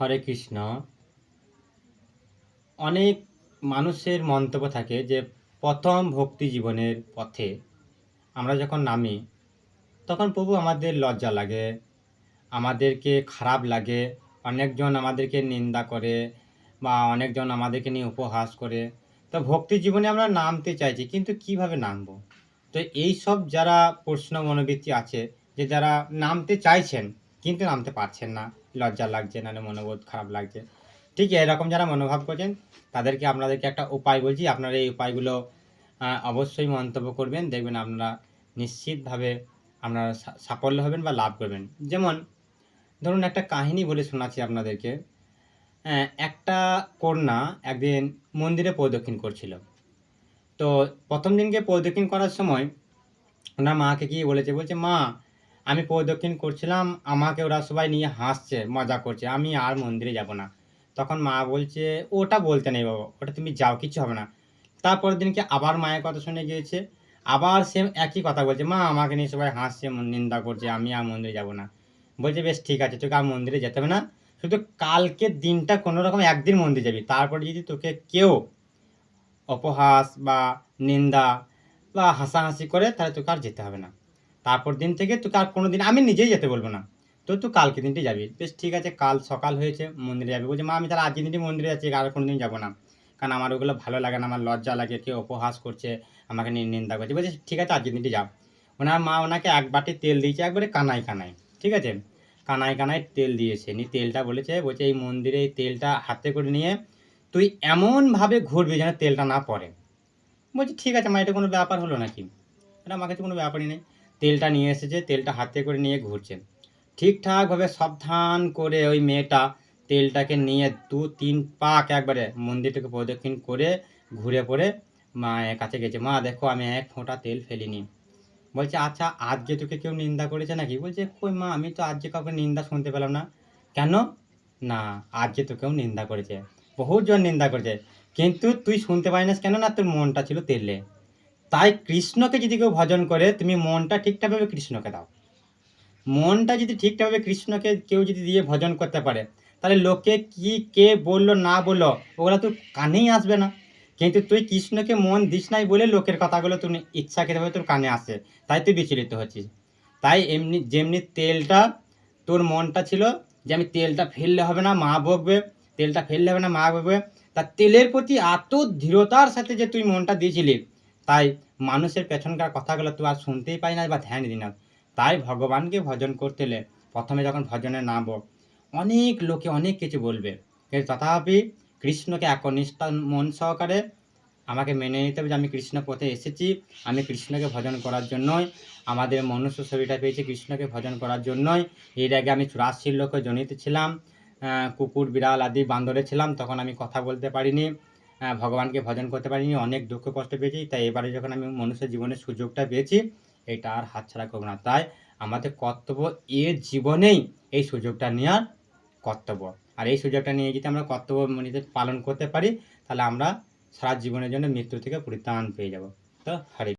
হরে কৃষ্ণ। অনেক মানুষের মন্তব্য থাকে যে প্রথম ভক্তি জীবনের পথে আমরা যখন নামি তখন প্রভু আমাদের লজ্জা লাগে, আমাদেরকে খারাপ লাগে, অনেকজন আমাদেরকে নিন্দা করে বা অনেকজন আমাদেরকে নিয়ে উপহাস করে। তো ভক্তি জীবনে আমরা নামতে চাইছি, কিন্তু কিভাবে নামবো? তো এই সব যারা প্রশ্ন মনোবৃত্তি আছে, যে যারা নামতে চাইছেন কিন্তু নামতে পারছেন না, লজ্জা লাগছে, নাহলে মনোবোধ খারাপ লাগছে, ঠিক এরকম যারা মনোভাব করছেন তাদেরকে আপনাদেরকে একটা উপায় বলছি। আপনারা এই উপায়গুলো অবশ্যই মন্তব্য করবেন, দেখবেন আপনারা নিশ্চিতভাবে আপনারা সাফল্য হবেন বা লাভ করবেন। যেমন ধরুন, একটা কাহিনী বলে শোনাচ্ছি আপনাদেরকে। একটা কন্যা একদিন মন্দিরে প্রদক্ষিণ করছিল। তো প্রথম দিনকে প্রদক্ষিণ করার সময় ওনার মাকে গিয়ে বলছে, মা, আমি প্রদক্ষিণ করছিলাম, আমাকে ওরা সবাই নিয়ে হাসছে, মজা করছে, আমি আর মন্দিরে যাব না। তখন মা বলছে, ওটা বলতে নেই বাবা, ওটা তুমি যাও, কিছু হবে না। তারপরের দিনকে আবার মায়ের কথা শুনে গিয়েছে, আবার সেম একই কথা বলছে, মা, আমাকে নিয়ে সবাই হাসছে, নিন্দা করছে, আমি আর মন্দিরে যাব না। বলছে, বেশ ঠিক আছে, তোকে আর মন্দিরে যেতে হবে না, শুধু কালকের দিনটা কোনো রকম একদিন মন্দিরে যাবি, তারপরে যদি তোকে কেউ অপহাস বা নিন্দা বা হাসাহাসি করে তাহলে তোকে আর যেতে হবে না। তারপর দিন থেকে তোকে আর কোনো দিন আমি নিজেই যেতে বলবো না, তো তুই কালকে দিনটি যাবি। বেশ ঠিক আছে, কাল সকাল হয়েছে, মন্দিরে যাবি। বলছে, মা, আমি তাহলে আজকের দিনটি মন্দিরে যাচ্ছি, আর কোনো দিন যাবো না, কারণ আমার ওগুলো ভালো লাগে না, আমার লজ্জা লাগে, কেউ উপহাস করছে, আমাকে নিয়ে নিন্দা করছে। বলছে, ঠিক আছে, আজকের দিনটি যাও। ওনার মা ওনাকে এক বাটি তেল দিয়েছে, একবারে কানায় কানায়, ঠিক আছে, কানায় কানায় তেল দিয়েছে। তেলটা বলছে এই মন্দিরে এই তেলটা হাতে করে নিয়ে তুই এমনভাবে ঘুরবি যেন তেলটা না পড়ে। বলছি, ঠিক আছে মা, এটা কোনো ব্যাপার হলো নাকি? এটা আমার কাছে কোনো ব্যাপারই নেই। তেলটা নিয়ে এসেছে, তেলটা হাতে করে নিয়ে ঘুরছে ঠিকঠাকভাবে, সাবধান করে ওই মেয়েটা তেলটাকে নিয়ে 2-3 পাক একবারে মন্দিরটাকে প্রদক্ষিণ করে ঘুরে পড়ে মায়ের কাছে গেছে। মা, দেখো, আমি এক ফোঁটা তেল ফেলিনি। বলছে, আচ্ছা, আজকে তোকে কেউ নিন্দা করেছে নাকি? বলছে, কই মা, আমি তো আজকে কাউকে নিন্দা শুনতে পেলাম না। কেন? না, আজকে তোকেও নিন্দা করেছে, বহুজন নিন্দা করেছে, কিন্তু তুই শুনতে পারিস কেন? না, তোর মনটা ছিল তেলে। তাই কৃষ্ণকে যদি কেউ ভজন করে, তুমি মনটা ঠিকঠাকভাবে কৃষ্ণকে দাও। মনটা যদি ঠিকঠাকভাবে কৃষ্ণকে কেউ যদি দিয়ে ভজন করতে পারে, তাহলে লোকে কি কে বললো না বললো ওগুলো তো কানেই আসবে না। কিন্তু তুই কৃষ্ণকে মন দিস নাই বলে লোকের কথাগুলো তুমি ইচ্ছাকৃতভাবে তোর কানে আসে, তাই তুই বিচলিত হচ্ছিস। তাই এমনি যেমনি তেলটা তোর মনটা ছিল যে আমি তেলটা ফেললে হবে না, মা বকবে, তেলটা ফেললে হবে না, মা বকবে, তা তেলের প্রতি এত দৃঢ়তার সাথে যে তুই মনটা দিয়েছিলি, তাই মানুষের পেছনকার কথাগুলো তুই আর শুনতেই পাই না বা ধ্যান দিই না। তাই ভগবানকে ভজন করতে হলে প্রথমে যখন ভজনে নামবো, অনেক লোকে অনেক কিছু বলবে, কিন্তু তথাপি কৃষ্ণকে একনিষ্ঠ মন সহকারে আমাকে মেনে নিতে হবে যে আমি কৃষ্ণ পথে এসেছি, আমি কৃষ্ণকে ভজন করার জন্যই আমাদের মনুষ্য শরীরটা পেয়েছি, কৃষ্ণকে ভজন করার জন্যই। এর আগে আমি 84 লক্ষ জনিতে ছিলাম, কুকুর বিড়াল আদি বান্দরে ছিলাম, তখন আমি কথা বলতে পারিনি, ভগবানকে ভজন করতে পারিনি, অনেক দুঃখ কষ্ট পেয়েছি। তাই এবারে যখন আমি মনুষ্য জীবনের সুযোগটা পেয়েছি, এটা আর হাতছাড়া করবো না। তাই আমাদের কর্তব্য এ জীবনেই এই সুযোগটা নেওয়ার কর্তব্য। আর এই সুযোগটা নিয়ে যদি আমরা কর্তব্য নিজে পালন করতে পারি, তাহলে আমরা সারা জীবনের জন্য মৃত্যু থেকে পরিত্রাণ পেয়ে যাব। তো হরে